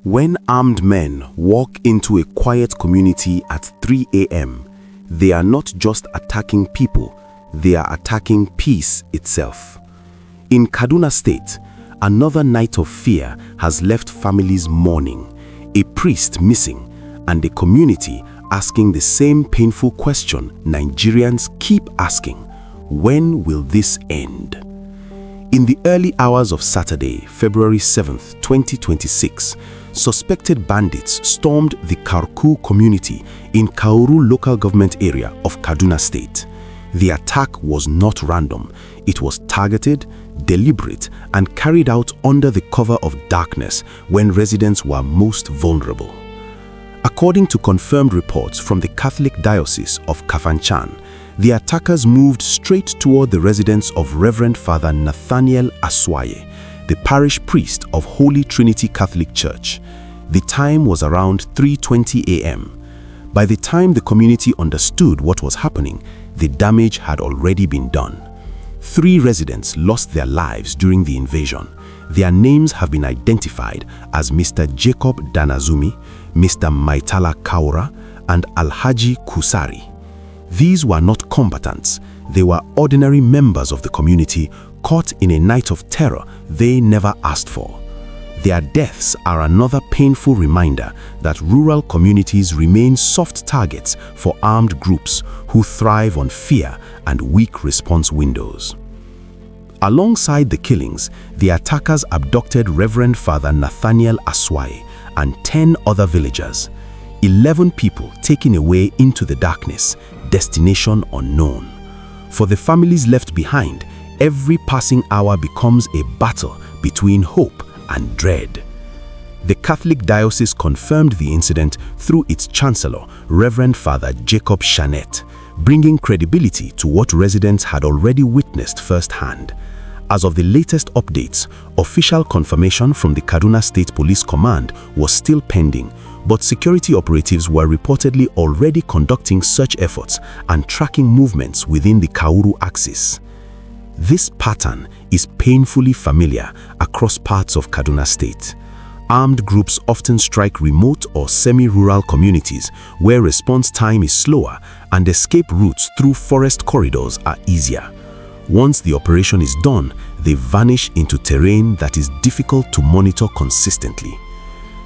When armed men walk into a quiet community at 3 a.m., they are not just attacking people, they are attacking peace itself. In Kaduna State, another night of fear has left families mourning, a priest missing, and a community asking the same painful question Nigerians keep asking: when will this end? In the early hours of Saturday, February 7th, 2026, suspected bandits stormed the Karku community in Kauru local government area of Kaduna State. The attack was not random. It was targeted, deliberate, and carried out under the cover of darkness when residents were most vulnerable. According to confirmed reports from the Catholic Diocese of Kafanchan, the attackers moved straight toward the residence of Reverend Father Nathaniel Asuwaye, the parish priest of Holy Trinity Catholic Church. The time was around 3:20 a.m. By the time the community understood what was happening, the damage had already been done. 3 residents lost their lives during the invasion. Their names have been identified as Mr. Jacob Danazumi, Mr. Maitala Kaura, and Alhaji Kusari. These were not combatants. They were ordinary members of the community caught in a night of terror they never asked for. Their deaths are another painful reminder that rural communities remain soft targets for armed groups who thrive on fear and weak response windows. Alongside the killings, the attackers abducted Reverend Father Nathaniel Asuwaye and 10 other villagers. 11 people taken away into the darkness, destination unknown. For the families left behind, every passing hour becomes a battle between hope and dread. The Catholic Diocese confirmed the incident through its Chancellor, Reverend Father Jacob Shanet, bringing credibility to what residents had already witnessed firsthand. As of the latest updates, official confirmation from the Kaduna State Police Command was still pending, but security operatives were reportedly already conducting search efforts and tracking movements within the Kauru axis. This pattern is painfully familiar across parts of Kaduna State. Armed groups often strike remote or semi-rural communities where response time is slower and escape routes through forest corridors are easier. Once the operation is done, they vanish into terrain that is difficult to monitor consistently.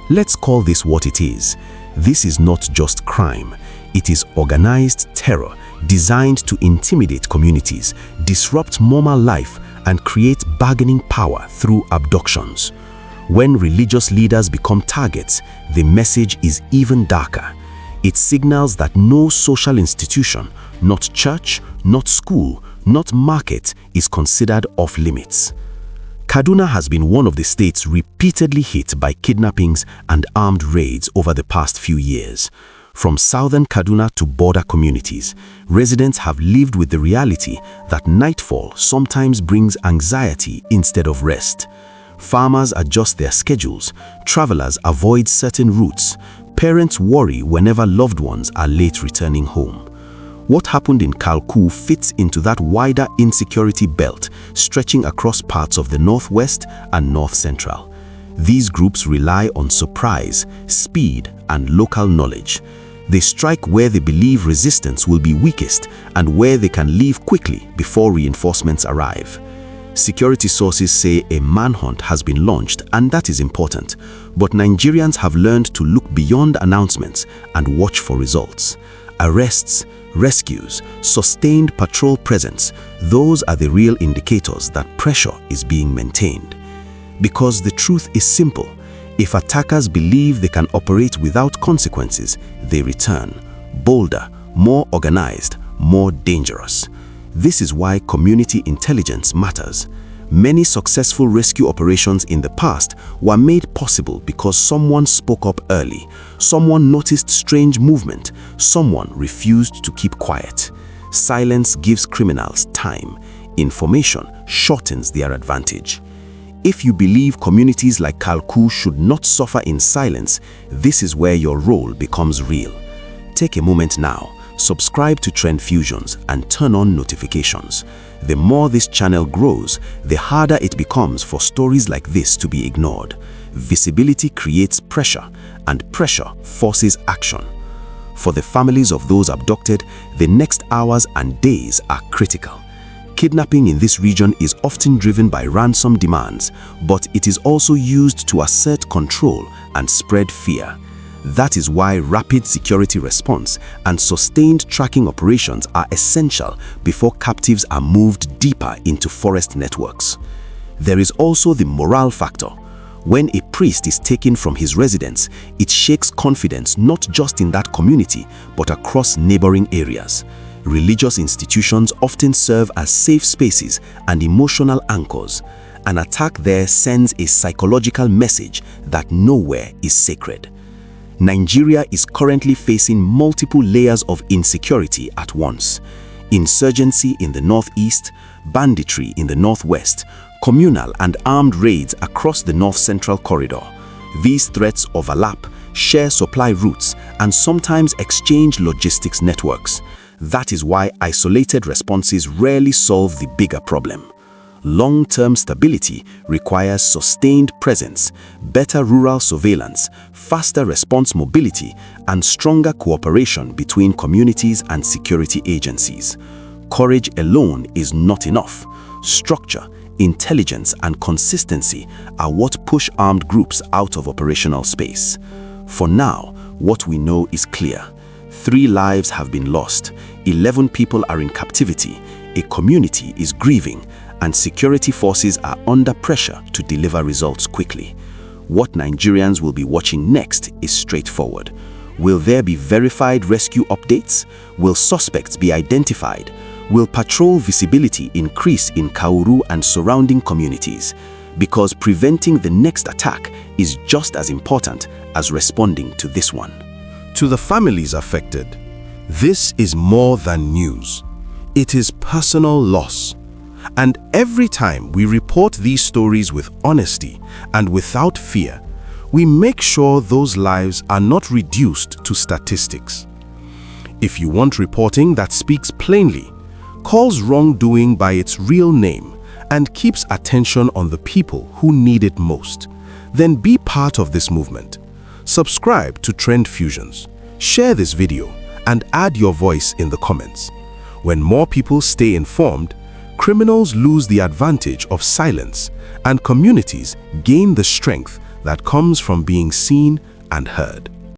Let's call this what it is. This is not just crime. It is organized terror designed to intimidate communities, disrupt normal life, and create bargaining power through abductions. When religious leaders become targets, the message is even darker. It signals that no social institution, not church, not school, not market, is considered off limits. Kaduna has been one of the states repeatedly hit by kidnappings and armed raids over the past few years. From southern Kaduna to border communities, residents have lived with the reality that nightfall sometimes brings anxiety instead of rest. Farmers adjust their schedules, travelers avoid certain routes, parents worry whenever loved ones are late returning home. What happened in Karku fits into that wider insecurity belt stretching across parts of the northwest and north central. These groups rely on surprise, speed, and local knowledge. They strike where they believe resistance will be weakest and where they can leave quickly before reinforcements arrive. Security sources say a manhunt has been launched, and that is important, but Nigerians have learned to look beyond announcements and watch for results. Arrests, rescues, sustained patrol presence, those are the real indicators that pressure is being maintained. Because the truth is simple: if attackers believe they can operate without consequences, they return, bolder, more organized, more dangerous. This is why community intelligence matters. Many successful rescue operations in the past were made possible because someone spoke up early, someone noticed strange movement, someone refused to keep quiet. Silence gives criminals time. Information shortens their advantage. If you believe communities like Karku should not suffer in silence, this is where your role becomes real. Take a moment now, subscribe to Trend Fusions and turn on notifications. The more this channel grows, the harder it becomes for stories like this to be ignored. visibility creates pressure, and pressure forces action. For the families of those abducted, the next hours and days are critical. Kidnapping in this region is often driven by ransom demands, but it is also used to assert control and spread fear. That is why rapid security response and sustained tracking operations are essential before captives are moved deeper into forest networks. There is also the morale factor. When a priest is taken from his residence, it shakes confidence not just in that community, but across neighboring areas. Religious institutions often serve as safe spaces and emotional anchors. An attack there sends a psychological message that nowhere is sacred. Nigeria is currently facing multiple layers of insecurity at once. Insurgency in the northeast, banditry in the northwest, communal and armed raids across the north-central corridor. These threats overlap, share supply routes, and sometimes exchange logistics networks. That is why isolated responses rarely solve the bigger problem. Long-term stability requires sustained presence, better rural surveillance, faster response mobility, and stronger cooperation between communities and security agencies. Courage alone is not enough. Structure, intelligence, and consistency are what push armed groups out of operational space. For now, what we know is clear. 3 lives have been lost, 11 people are in captivity, a community is grieving, and security forces are under pressure to deliver results quickly. What Nigerians will be watching next is straightforward. Will there be verified rescue updates? Will suspects be identified? Will patrol visibility increase in Kauru and surrounding communities? Because preventing the next attack is just as important as responding to this one. To the families affected, this is more than news. It is personal loss. And every time we report these stories with honesty and without fear, we make sure those lives are not reduced to statistics. If you want reporting that speaks plainly, calls wrongdoing by its real name, and keeps attention on the people who need it most, then be part of this movement. Subscribe to Trend Fusions, share this video, and add your voice in the comments. When more people stay informed, criminals lose the advantage of silence, and communities gain the strength that comes from being seen and heard.